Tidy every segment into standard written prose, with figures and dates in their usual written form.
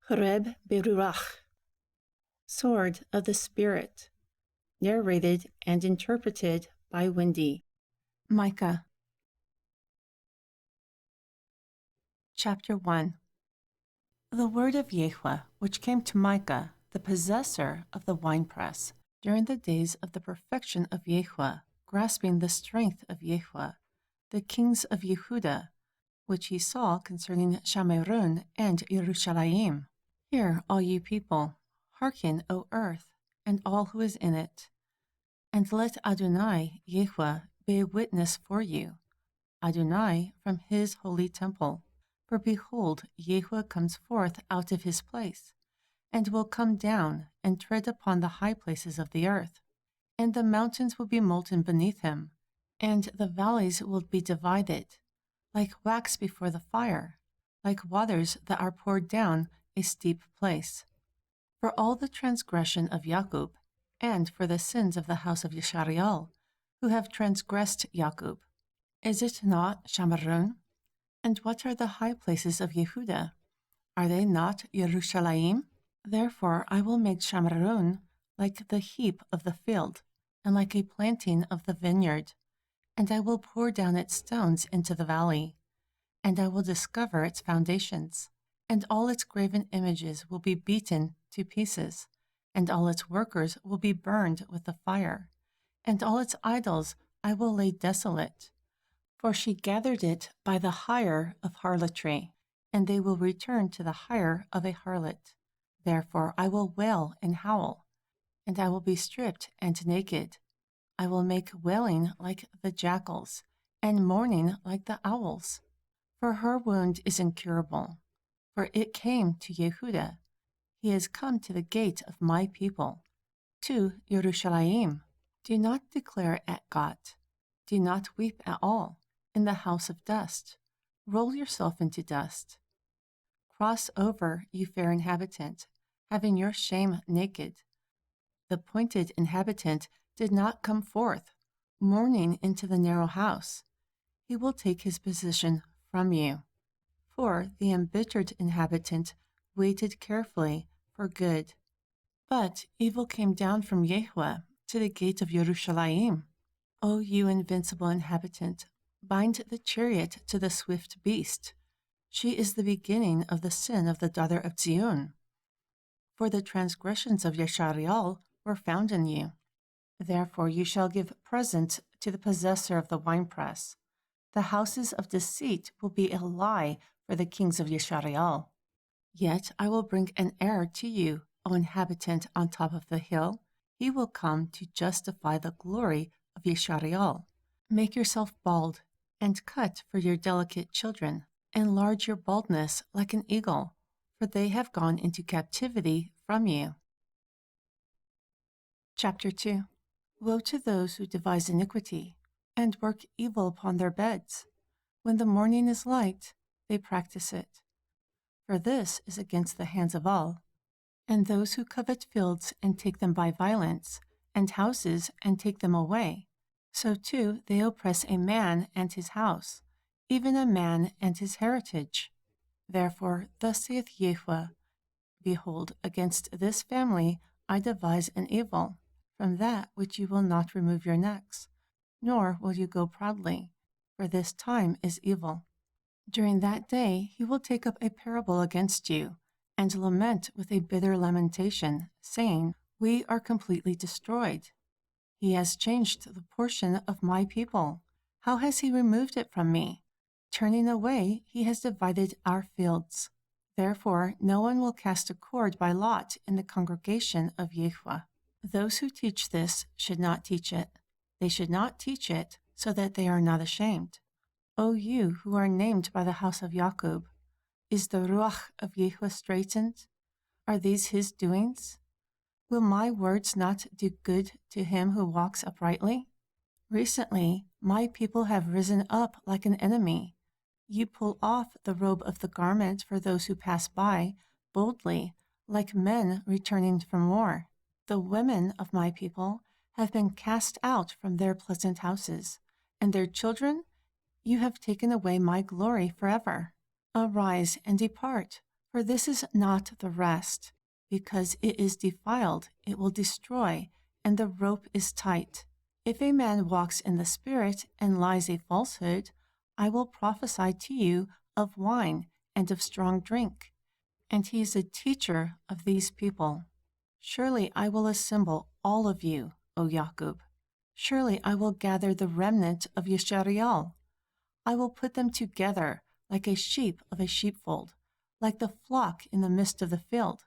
Khureb BeRuakh, Sword of the Spirit, narrated and interpreted by Wendy. Mikah. Chapter 1. The word of Yahweh, which came to Mikah, the possessor of the winepress, during the days of the perfection of Yahweh, grasping the strength of Yahweh, the kings of Yehudah, which he saw concerning Shamarun and Yerushalayim. Hear, all you people, hearken, O earth, and all who is in it, and let Adonai, Yahweh, be a witness for you, Adonai from his holy temple. For behold, Yahweh comes forth out of his place, and will come down and tread upon the high places of the earth. And the mountains will be molten beneath him, and the valleys will be divided, like wax before the fire, like waters that are poured down a steep place. For all the transgression of Jacob, and for the sins of the house of Yeshariel, who have transgressed Jacob. Is it not Shamarun? And what are the high places of Yehudah? Are they not Yerushalayim? Therefore I will make Shamarun like the heap of the field, and like a planting of the vineyard, and I will pour down its stones into the valley, and I will discover its foundations, and all its graven images will be beaten to pieces, and all its workers will be burned with the fire, and all its idols I will lay desolate. For she gathered it by the hire of harlotry, and they will return to the hire of a harlot. Therefore I will wail and howl, and I will be stripped and naked. I will make wailing like the jackals, and mourning like the owls. For her wound is incurable, for it came to Yehudah. He has come to the gate of my people, to Yerushalayim. Do not declare at Gat, do not weep at all. In the house of dust, roll yourself into dust. Cross over, you fair inhabitant, having your shame naked. The pointed inhabitant did not come forth, mourning into the narrow house. He will take his position from you. For the embittered inhabitant waited carefully for good. But evil came down from Yahweh to the gate of Yerushalayim. O you invincible inhabitant, bind the chariot to the swift beast. She is the beginning of the sin of the daughter of Zion. For the transgressions of Yeshariel were found in you. Therefore you shall give present to the possessor of the winepress. The houses of deceit will be a lie for the kings of Yeshariel. Yet I will bring an heir to you, O inhabitant on top of the hill. He will come to justify the glory of Yeshariel. Make yourself bald, and cut for your delicate children. Enlarge your baldness like an eagle, for they have gone into captivity from you. Chapter 2. Woe to those who devise iniquity, and work evil upon their beds. When the morning is light, they practice it. For this is against the hands of all. And those who covet fields and take them by violence, and houses and take them away. So too they oppress a man and his house, even a man and his heritage. Therefore thus saith Yahweh, behold, against this family I devise an evil, from that which you will not remove your necks, nor will you go proudly, for this time is evil. During that day he will take up a parable against you, and lament with a bitter lamentation, saying, We are completely destroyed. He has changed the portion of my people. How has he removed it from me? Turning away, he has divided our fields. Therefore, no one will cast a cord by lot in the congregation of Yahweh. Those who teach this should not teach it. They should not teach it so that they are not ashamed. O you who are named by the house of Jacob, is the Ruach of Yahweh straitened? Are these his doings? Will my words not do good to him who walks uprightly? Recently, my people have risen up like an enemy. You pull off the robe of the garment for those who pass by, boldly, like men returning from war. The women of my people have been cast out from their pleasant houses, and their children, you have taken away my glory forever. Arise and depart, For this is not the rest. Because it is defiled, it will destroy, and the rope is tight. If a man walks in the Spirit and lies a falsehood, I will prophesy to you of wine and of strong drink. And he is a teacher of these people. Surely I will assemble all of you, O Jacob. Surely I will gather the remnant of Yisrael. I will put them together like a sheep of a sheepfold, like the flock in the midst of the field.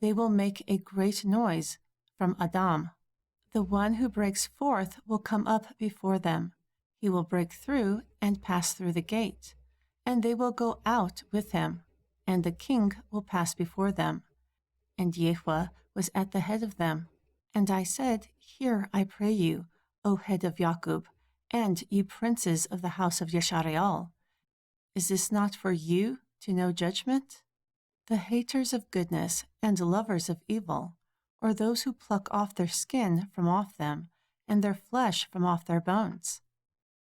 They will make a great noise from Adam. The one who breaks forth will come up before them. He will break through and pass through the gate, and they will go out with him, and the king will pass before them. And Yahweh was at the head of them. And I said, Hear, I pray you, O head of Jacob, and ye princes of the house of Yisrael. Is this not for you to know judgment? The haters of goodness and lovers of evil, or those who pluck off their skin from off them, and their flesh from off their bones.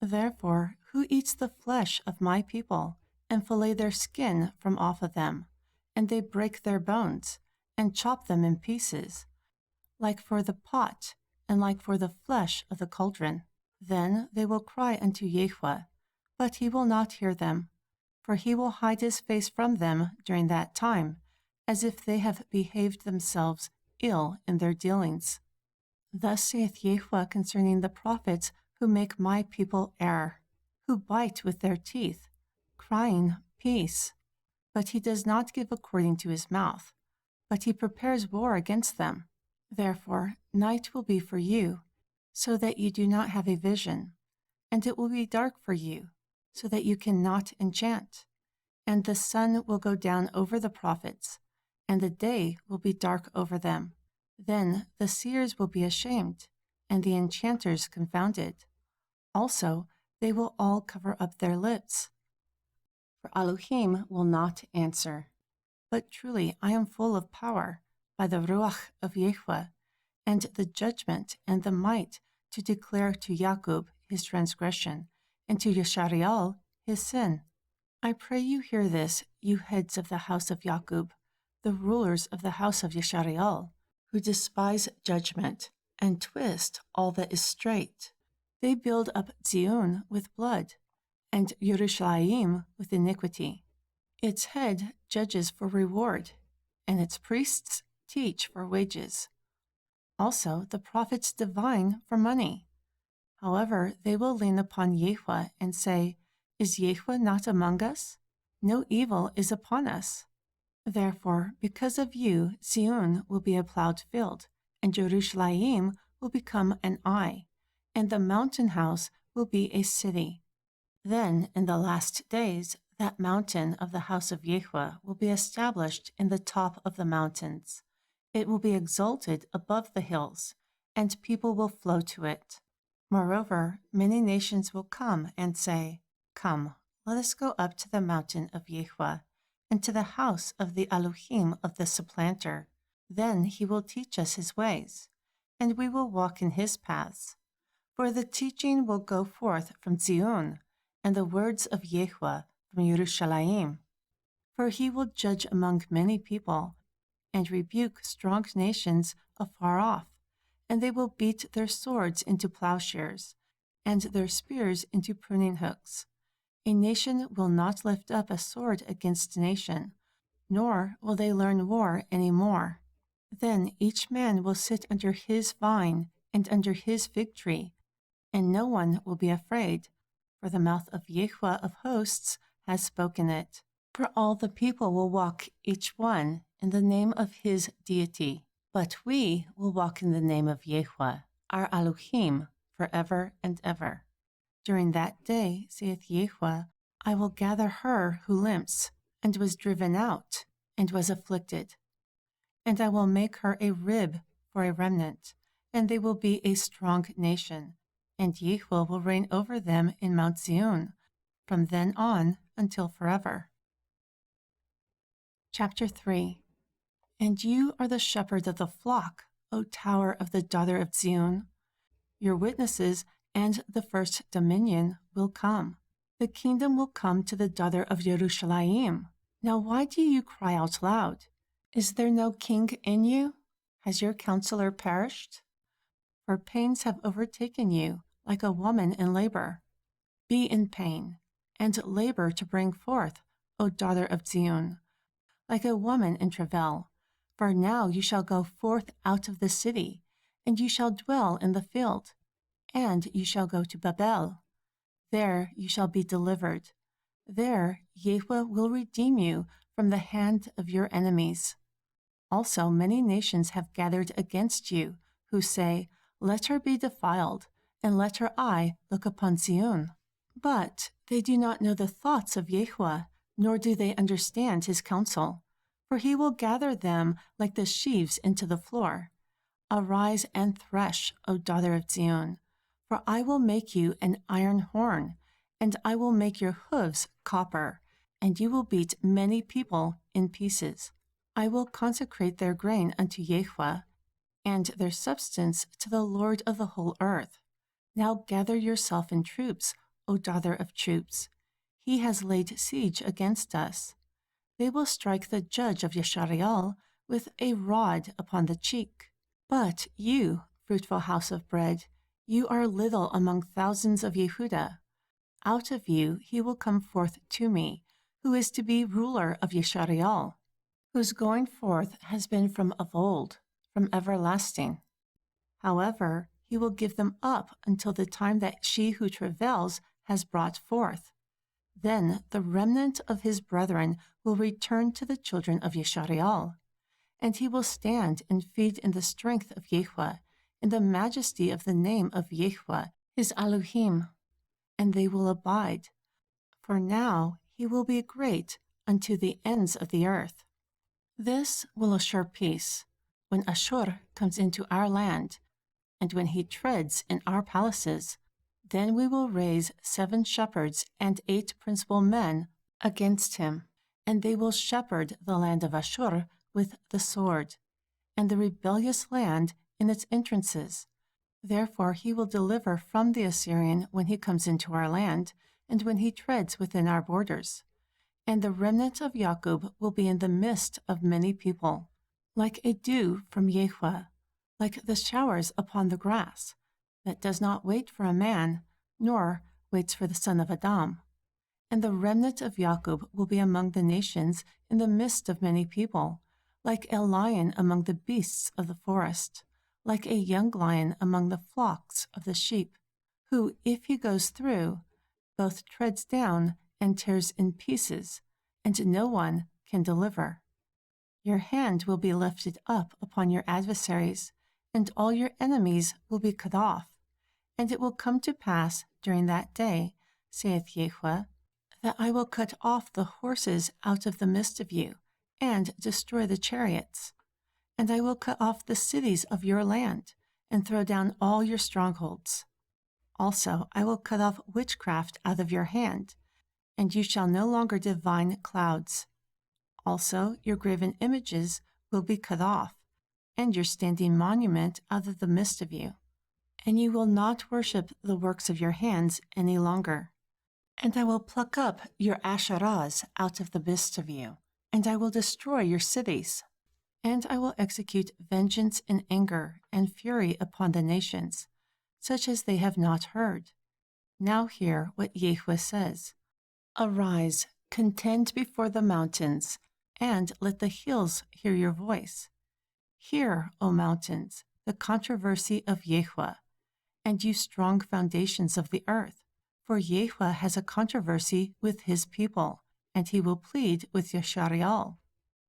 Therefore, who eats the flesh of my people, and fillet their skin from off of them, and they break their bones, and chop them in pieces, like for the pot, and like for the flesh of the cauldron? Then they will cry unto Yahweh, but he will not hear them, for he will hide his face from them during that time, as if they have behaved themselves ill in their dealings. Thus saith Yahweh concerning the prophets who make my people err, who bite with their teeth, crying, Peace. But he does not give according to his mouth, but he prepares war against them. Therefore night will be for you, so that you do not have a vision, and it will be dark for you, so that you cannot enchant. And the sun will go down over the prophets, and the day will be dark over them. Then the seers will be ashamed, and the enchanters confounded. Also, they will all cover up their lips. For Elohim will not answer. But truly I am full of power, by the Ruach of Yahweh, and the judgment and the might to declare to Jacob his transgression, and to Yisrael his sin. I pray you hear this, you heads of the house of Jacob, the rulers of the house of Yisrael, who despise judgment and twist all that is straight. They build up Zion with blood, and Yerushalayim with iniquity. Its head judges for reward, and its priests teach for wages. Also the prophets divine for money. However, they will lean upon Yahweh and say, Is Yahweh not among us? No evil is upon us. Therefore, because of you, Zion will be a plowed field, and Yerushalayim will become an eye, and the mountain house will be a city. Then, in the last days, that mountain of the house of Yahweh will be established in the top of the mountains. It will be exalted above the hills, and people will flow to it. Moreover, many nations will come and say, Come, let us go up to the mountain of Yahweh, and to the house of the Elohim of the supplanter. Then he will teach us his ways, and we will walk in his paths. For the teaching will go forth from Zion, and the words of Yahweh from Yerushalayim. For he will judge among many people, and rebuke strong nations afar off, and they will beat their swords into plowshares, and their spears into pruning hooks. A nation will not lift up a sword against nation, nor will they learn war any more. Then each man will sit under his vine and under his fig tree, and no one will be afraid, for the mouth of Yahweh of hosts has spoken it. For all the people will walk each one in the name of his deity, but we will walk in the name of Yahweh, our Elohim, forever and ever. During that day, saith Yahweh, I will gather her who limps, and was driven out, and was afflicted. And I will make her a rib for a remnant, and they will be a strong nation, and Yahweh will reign over them in Mount Zion, from then on until forever. Chapter 3. And you are the shepherd of the flock, O tower of the daughter of Zion. Your witnesses and the first dominion will come. The kingdom will come to the daughter of Yerushalayim. Now why do you cry out loud? Is there no king in you? Has your counselor perished? For pains have overtaken you, like a woman in labor. Be in pain, and labor to bring forth, O daughter of Zion, like a woman in travail. For now you shall go forth out of the city, and you shall dwell in the field, and you shall go to Babel. There you shall be delivered. There Yahweh will redeem you from the hand of your enemies. Also many nations have gathered against you, who say, Let her be defiled, and let her eye look upon Zion. But they do not know the thoughts of Yahweh, nor do they understand his counsel. For he will gather them like the sheaves into the floor. Arise and thresh, O daughter of Zion, for I will make you an iron horn, and I will make your hooves copper, and you will beat many people in pieces. I will consecrate their grain unto Yahweh, and their substance to the Lord of the whole earth. Now gather yourself in troops, O daughter of troops. He has laid siege against us. They will strike the judge of Yashareal with a rod upon the cheek. But you, fruitful house of bread, you are little among thousands of Yehudah. Out of you he will come forth to me, who is to be ruler of Yashareal, whose going forth has been from of old, from everlasting. However, he will give them up until the time that she who travails has brought forth. Then the remnant of his brethren will return to the children of Yashareal, and he will stand and feed in the strength of Yahweh, in the majesty of the name of Yahweh, his Elohim, and they will abide. For now he will be great unto the ends of the earth. This will assure peace, when Ashur comes into our land, and when he treads in our palaces. Then we will raise 7 shepherds and 8 principal men against him, and they will shepherd the land of Ashur with the sword, and the rebellious land in its entrances. Therefore he will deliver from the Assyrian when he comes into our land, and when he treads within our borders. And the remnant of Jacob will be in the midst of many people, like a dew from Yahweh, like the showers upon the grass, that does not wait for a man, nor waits for the son of Adam. And the remnant of Jacob will be among the nations in the midst of many people, like a lion among the beasts of the forest, like a young lion among the flocks of the sheep, who, if he goes through, both treads down and tears in pieces, and no one can deliver. Your hand will be lifted up upon your adversaries, and all your enemies will be cut off. And it will come to pass during that day, saith Yahweh, that I will cut off the horses out of the midst of you, and destroy the chariots. And I will cut off the cities of your land, and throw down all your strongholds. Also I will cut off witchcraft out of your hand, and you shall no longer divine clouds. Also your graven images will be cut off, and your standing monument out of the midst of you. And you will not worship the works of your hands any longer. And I will pluck up your Asherahs out of the midst of you, and I will destroy your cities. And I will execute vengeance in anger and fury upon the nations, such as they have not heard. Now hear what Yahweh says. Arise, contend before the mountains, and let the hills hear your voice. Hear, O mountains, the controversy of Yahweh, and you strong foundations of the earth. For Yahweh has a controversy with his people, and he will plead with Yashareal.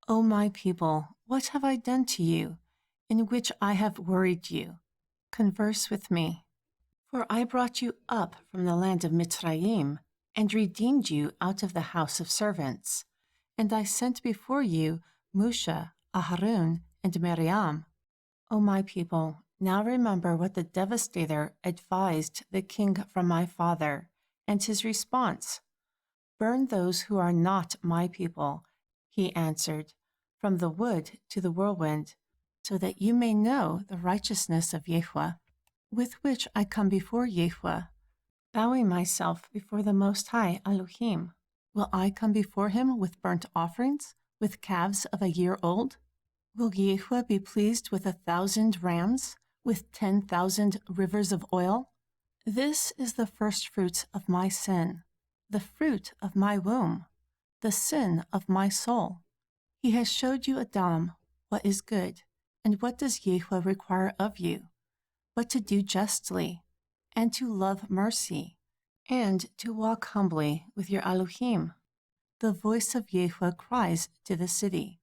O my people, what have I done to you, in which I have worried you? Converse with me. For I brought you up from the land of Mitzrayim, and redeemed you out of the house of servants. And I sent before you Moshe, Aharon, and Miriam. O my people, now remember what the devastator advised the king from my father, and his response. Burn those who are not my people, he answered, from the wood to the whirlwind, so that you may know the righteousness of Yahweh, with which I come before Yahweh, bowing myself before the Most High Elohim. Will I come before him with burnt offerings, with calves of a year old? Will Yehovah be pleased with 1,000 rams, with 10,000 rivers of oil? This is the first fruits of my sin, the fruit of my womb, the sin of my soul. He has showed you, Adam, what is good, and what does Yehovah require of you, but to do justly, and to love mercy, and to walk humbly with your Elohim. The voice of Yehovah cries to the city,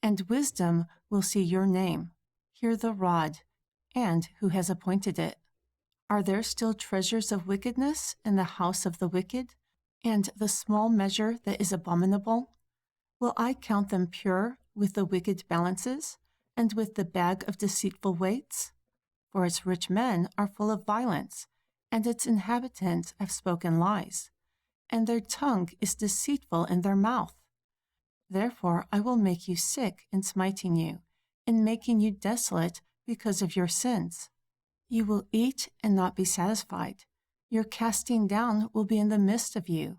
and wisdom will see your name, hear the rod, and who has appointed it. Are there still treasures of wickedness in the house of the wicked, and the small measure that is abominable? Will I count them pure with the wicked balances, and with the bag of deceitful weights? For its rich men are full of violence, and its inhabitants have spoken lies, and their tongue is deceitful in their mouth. Therefore I will make you sick in smiting you, in making you desolate because of your sins. You will eat and not be satisfied. Your casting down will be in the midst of you,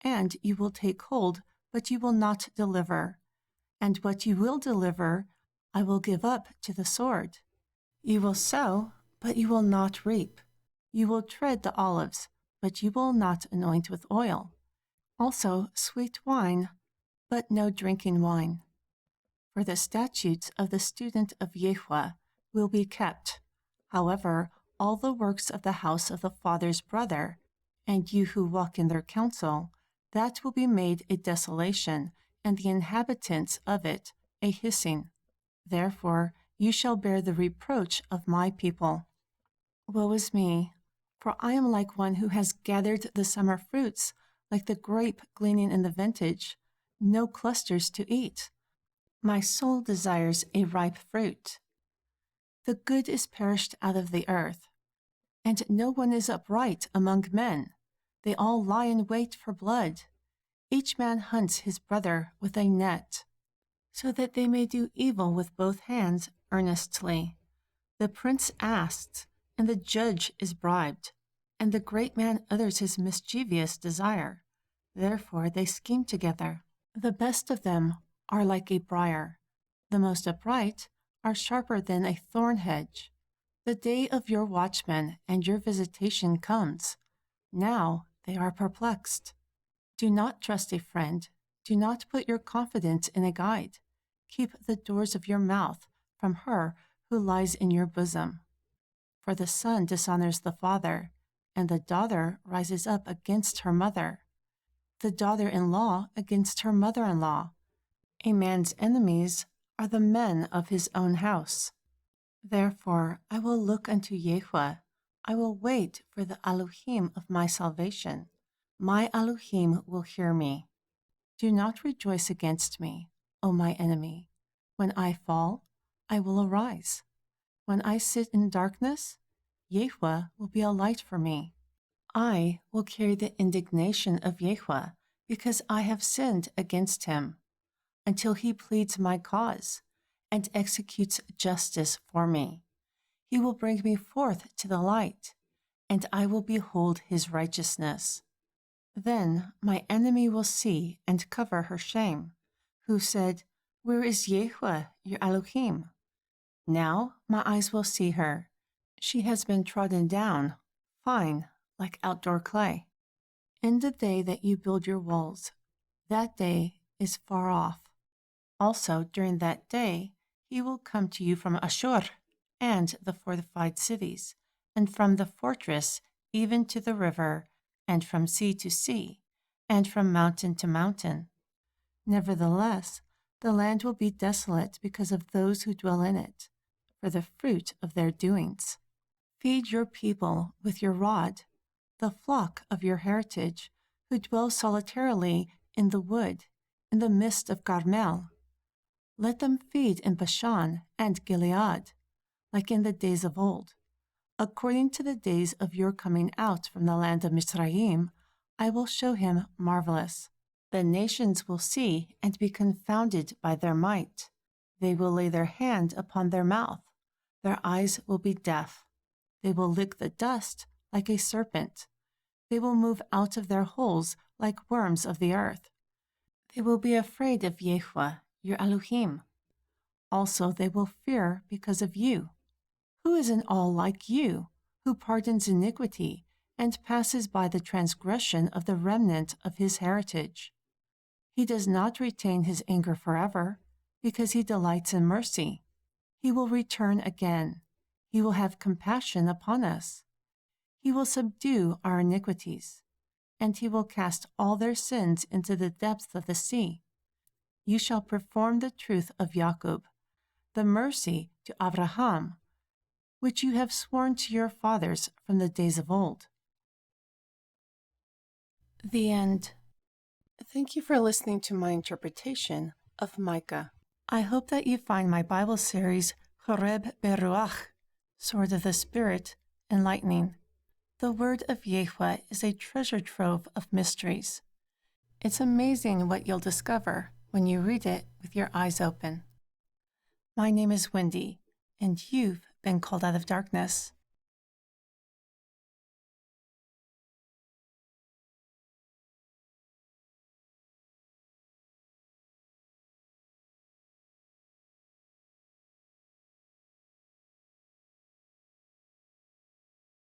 and you will take hold, but you will not deliver. And what you will deliver, I will give up to the sword. You will sow, but you will not reap. You will tread the olives, but you will not anoint with oil. Also sweet wine, but no drinking wine. For the statutes of the student of Yehovah will be kept. However, all the works of the house of the father's brother, and you who walk in their counsel, that will be made a desolation, and the inhabitants of it a hissing. Therefore you shall bear the reproach of my people. Woe is me, for I am like one who has gathered the summer fruits, like the grape gleaning in the vintage, no clusters to eat. My soul desires a ripe fruit. The good is perished out of the earth, and no one is upright among men. They all lie in wait for blood. Each man hunts his brother with a net, so that they may do evil with both hands earnestly. The prince asks, and the judge is bribed, and the great man utters his mischievous desire. Therefore they scheme together. The best of them are like a briar. The most upright are sharper than a thorn hedge. The day of your watchmen and your visitation comes. Now they are perplexed. Do not trust a friend. Do not put your confidence in a guide. Keep the doors of your mouth from her who lies in your bosom. For the son dishonors the father, and the daughter rises up against her mother. The daughter-in-law against her mother-in-law. A man's enemies are the men of his own house. Therefore I will look unto Yehovah. I will wait for the Elohim of my salvation. My Elohim will hear me. Do not rejoice against me, O my enemy. When I fall, I will arise. When I sit in darkness, Yehovah will be a light for me. I will carry the indignation of Yehovah, because I have sinned against him, until he pleads my cause and executes justice for me. He will bring me forth to the light, and I will behold his righteousness. Then my enemy will see and cover her shame, who said, Where is Yehovah, your Elohim? Now my eyes will see her. She has been trodden down, fine, like outdoor clay. In the day that you build your walls, that day is far off. Also during that day he will come to you from Ashur and the fortified cities, and from the fortress even to the river, and from sea to sea, and from mountain to mountain. Nevertheless, the land will be desolate because of those who dwell in it, for the fruit of their doings. Feed your people with your rod, the flock of your heritage, who dwell solitarily in the wood, in the midst of Carmel. Let them feed in Bashan and Gilead, like in the days of old. According to the days of your coming out from the land of Mizraim, I will show him marvelous. The nations will see and be confounded by their might. They will lay their hand upon their mouth. Their eyes will be deaf. They will lick the dust like a serpent. They will move out of their holes like worms of the earth. They will be afraid of Yahuwah, your Elohim. Also they will fear because of you. Who is in all like you, who pardons iniquity and passes by the transgression of the remnant of his heritage? He does not retain his anger forever, because he delights in mercy. He will return again. He will have compassion upon us. He will subdue our iniquities, and he will cast all their sins into the depths of the sea. You shall perform the truth of Jacob, the mercy to Abraham, which you have sworn to your fathers from the days of old. The end. Thank you for listening to my interpretation of Mikah. I hope that you find my Bible series, Khureb BeRuakh, Sword of the Spirit, enlightening. The word of Yahuwah is a treasure trove of mysteries. It's amazing what you'll discover when you read it with your eyes open. My name is Wendy, and you've been called out of darkness